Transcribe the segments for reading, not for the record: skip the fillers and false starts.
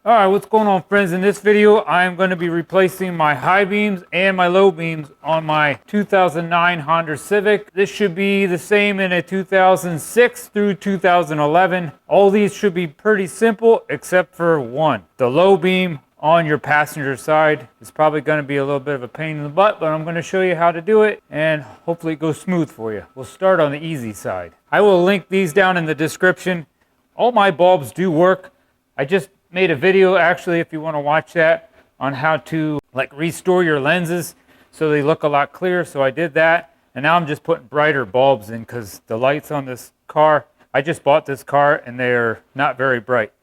Alright, what's going on, friends? In this video, I'm going to be replacing my high beams and my low beams on my 2009 Honda Civic. This should be the same in a 2006 through 2011. All these should be pretty simple except for one. The low beam on your passenger side is probably going to be a little bit of a pain in the butt, but I'm going to show you how to do it and hopefully it goes smooth for you. We'll start on the easy side. I will link these down in the description. All my bulbs do work. I just made a video, actually, if you want to watch that, on how to restore your lenses so they look a lot clearer. So I did that, and now I'm just putting brighter bulbs in because the lights on this car, I just bought this car and they're not very bright.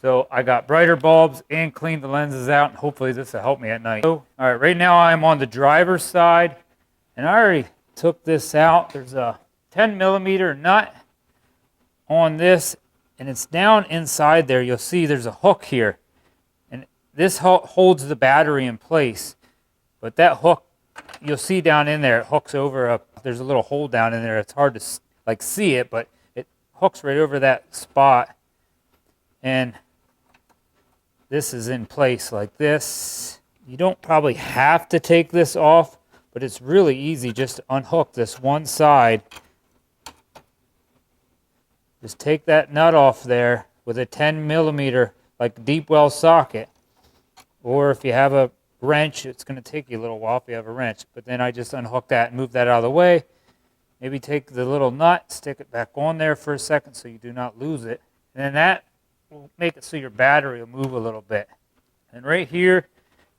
So I got brighter bulbs and cleaned the lenses out, and hopefully this will help me at night. So, all right, right now I'm on the driver's side, and I already took this out. There's a 10mm nut on this, and it's down inside there. You'll see there's a hook here, and this holds the battery in place. But that hook, you'll see down in there, it hooks over there's a little hole down in there. It's hard to see it, but it hooks right over that spot, and this is in place like this. You don't probably have to take this off, but it's really easy just to unhook this one side. Just take that nut off there with a 10mm deep well socket. Or if you have a wrench, it's going to take you a little while if you have a wrench. But then I just unhook that and move that out of the way. Maybe take the little nut, stick it back on there for a second so you do not lose it. And then that will make it so your battery will move a little bit. And right here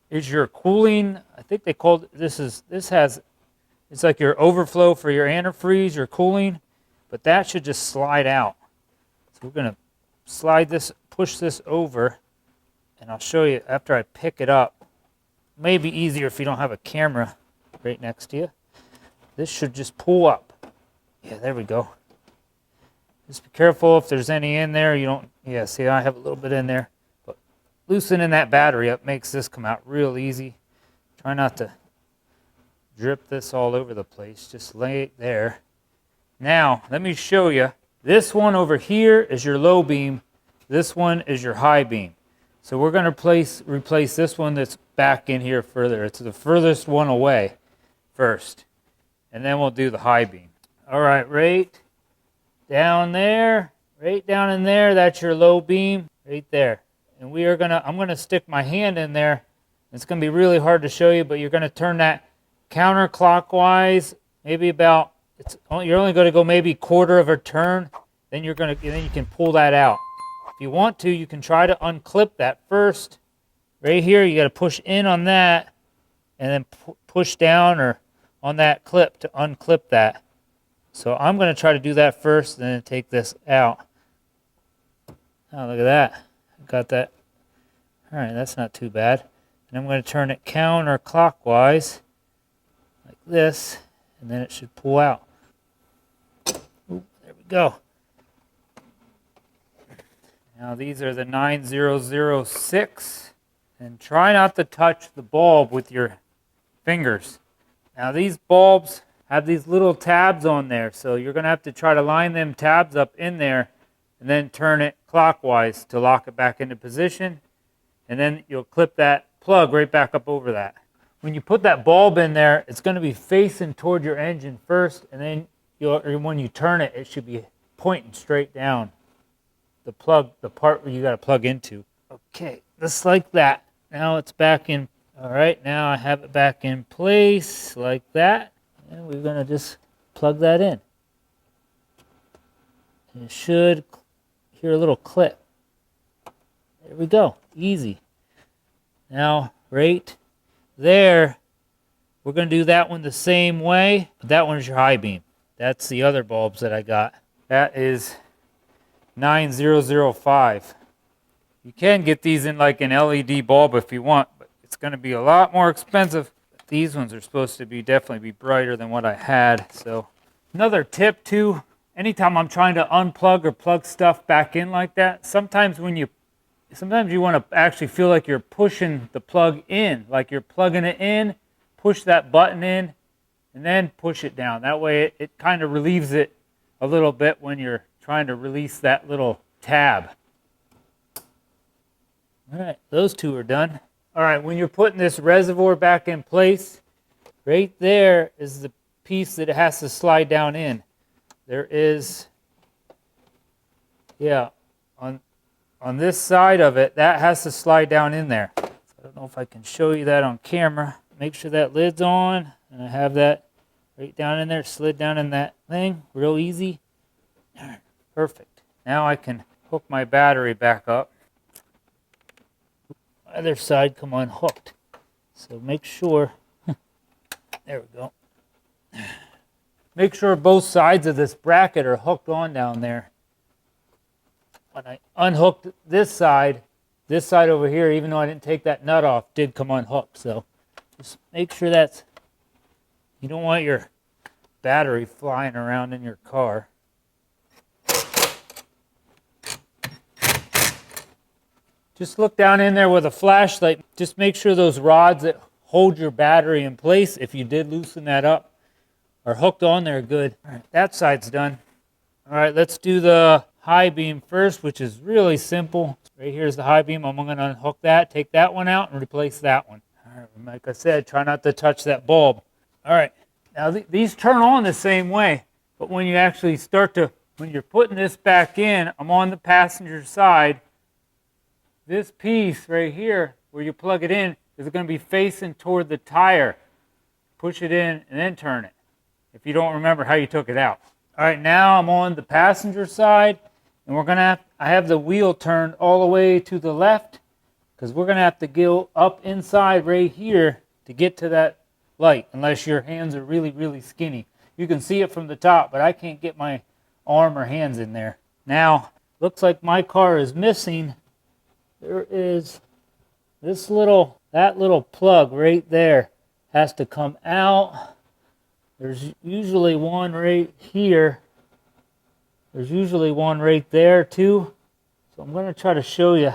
is your cooling. I think they called it's like your overflow for your antifreeze, your cooling. But that should just slide out. So we're going to slide this, push this over, and I'll show you after I pick it up. Maybe easier if you don't have a camera right next to you. This should just pull up. Yeah, there we go. Just be careful if there's any in there. Yeah, see, I have a little bit in there. But loosening that battery up makes this come out real easy. Try not to drip this all over the place. Just lay it there. Now, let me show you. This one over here is your low beam. This one is your high beam. So we're going to replace this one that's back in here further. It's the furthest one away first. And then we'll do the high beam. All right, right down there, right down in there, that's your low beam right there. And I'm going to stick my hand in there. It's going to be really hard to show you, but you're going to turn that counterclockwise, maybe about you're only going to go maybe quarter of a turn, then you can pull that out. If you want to, you can try to unclip that first. Right here, you got to push in on that, and then push down or on that clip to unclip that. So I'm going to try to do that first, and then take this out. Oh, look at that! I got that. All right, that's not too bad. And I'm going to turn it counterclockwise, like this. And then it should pull out. Ooh, there we go. Now these are the 9006. And try not to touch the bulb with your fingers. Now these bulbs have these little tabs on there. So you're going to have to try to line them tabs up in there. And then turn it clockwise to lock it back into position. And then you'll clip that plug right back up over that. When you put that bulb in there, it's going to be facing toward your engine first, and then when you turn it, it should be pointing straight down. The part where you got to plug into. Okay, just like that. Now it's back in. All right, now I have it back in place like that, and we're going to just plug that in. And you should hear a little clip. There we go, easy. Now, right there, we're going to do that one the same way, but that one is your high beam. That's the other bulbs that I got. That is 9005. You can get these in like an LED bulb if you want, but it's going to be a lot more expensive. These ones are supposed to definitely be brighter than what I had. So another tip too, anytime I'm trying to unplug or plug stuff back in like that, sometimes you want to actually feel like you're pushing the plug in, like you're plugging it in, push that button in, and then push it down. That way it kind of relieves it a little bit when you're trying to release that little tab. All right, those two are done. All right, when you're putting this reservoir back in place, right there is the piece that it has to slide down in. There is, yeah, on this side of it, that has to slide down in there. So I don't know if I can show you that on camera. Make sure that lid's on, and I have that right down in there, slid down in that thing, real easy. Perfect. Now I can hook my battery back up. Other side come unhooked. So make sure, there we go. Make sure both sides of this bracket are hooked on down there. When I unhooked this side over here, even though I didn't take that nut off, did come unhooked. So just make sure that's, you don't want your battery flying around in your car. Just look down in there with a flashlight. Just make sure those rods that hold your battery in place, if you did loosen that up, are hooked on there good. All right, that side's done. All right, let's do the high beam first, which is really simple. Right here's the high beam. I'm going to unhook that, take that one out, and replace that one. All right, like I said, try not to touch that bulb. All right, now these turn on the same way, but when you actually when you're putting this back in, I'm on the passenger side. This piece right here, where you plug it in, is going to be facing toward the tire. Push it in and then turn it, if you don't remember how you took it out. All right, now I'm on the passenger side, and I have the wheel turned all the way to the left, because we're going to have to go up inside right here to get to that light, unless your hands are really, really skinny. You can see it from the top, but I can't get my arm or hands in there. Now, looks like my car is missing. There is that little plug right there has to come out. There's usually one right here. There's usually one right there too. So I'm going to try to show you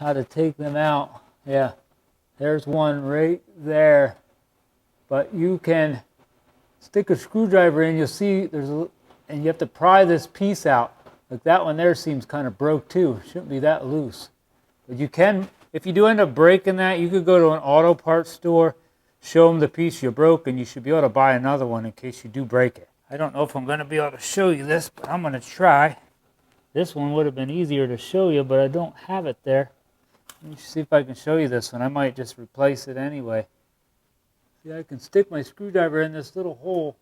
how to take them out. Yeah, there's one right there. But you can stick a screwdriver in, you'll see and you have to pry this piece out. Like that one there seems kind of broke too. Shouldn't be that loose. But you can, if you do end up breaking that, you could go to an auto parts store, show them the piece you broke, and you should be able to buy another one in case you do break it. I don't know if I'm going to be able to show you this, but I'm going to try. This one would have been easier to show you, but I don't have it there. Let me see if I can show you this one. I might just replace it anyway. See, I can stick my screwdriver in this little hole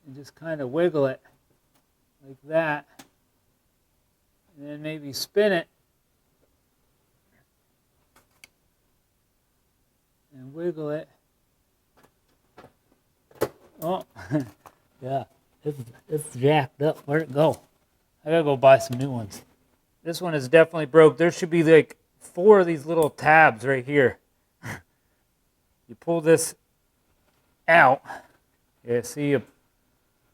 and just kind of wiggle it like that. And then maybe spin it. And wiggle it. Oh, yeah, it's jacked up. Where'd it go? I gotta go buy some new ones. This one is definitely broke. There should be like 4 of these little tabs right here. You pull this out. Yeah, see, you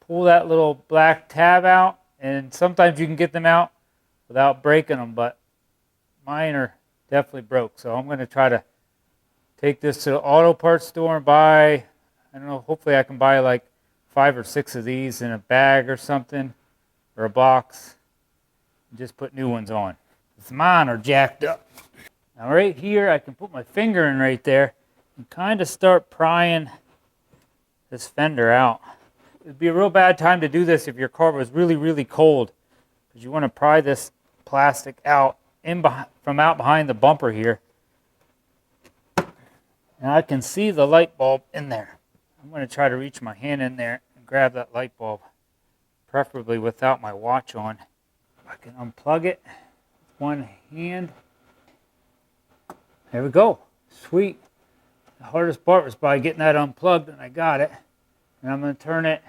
pull that little black tab out, and sometimes you can get them out without breaking them, but mine are definitely broke. So I'm gonna try to take this to the auto parts store and buy, I don't know, hopefully I can buy like 5 or 6 of these in a bag or something, or a box, and just put new ones on. Because mine are jacked up. Now right here, I can put my finger in right there and kind of start prying this fender out. It'd be a real bad time to do this if your car was really, really cold, because you want to pry this plastic out from out behind the bumper here. And I can see the light bulb in there. I'm going to try to reach my hand in there and grab that light bulb, preferably without my watch on. I can unplug it with one hand. There we go. Sweet. The hardest part was by getting that unplugged, and I got it. And I'm going to turn it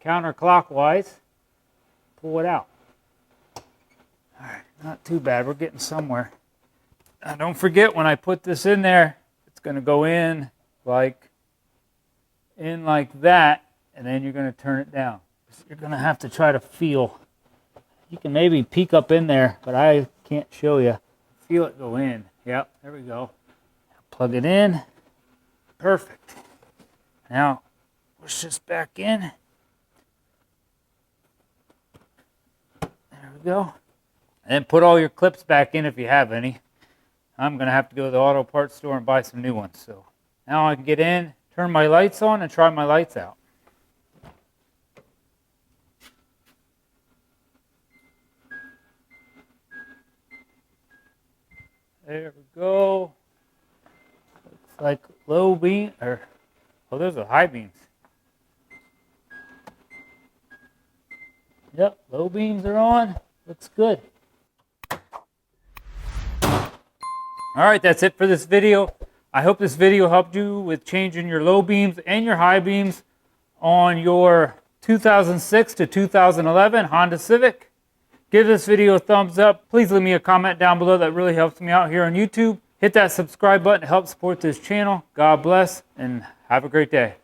counterclockwise, pull it out. All right, not too bad. We're getting somewhere. Now don't forget, when I put this in there, it's going to go in like that, and then you're going to turn it down. So you're going to have to try to feel. You can maybe peek up in there, but I can't show you. Feel it go in. Yep, there we go. Plug it in. Perfect. Now, push this back in. There we go. And then put all your clips back in if you have any. I'm going to have to go to the auto parts store and buy some new ones. So now I can get in, turn my lights on, and try my lights out. There we go. Looks like low beam, or, oh, those are high beams. Yep, low beams are on. Looks good. All right, that's it for this video. I hope this video helped you with changing your low beams and your high beams on your 2006 to 2011 Honda Civic. Give this video a thumbs up. Please leave me a comment down below. That really helps me out here on YouTube. Hit that subscribe button to help support this channel. God bless and have a great day.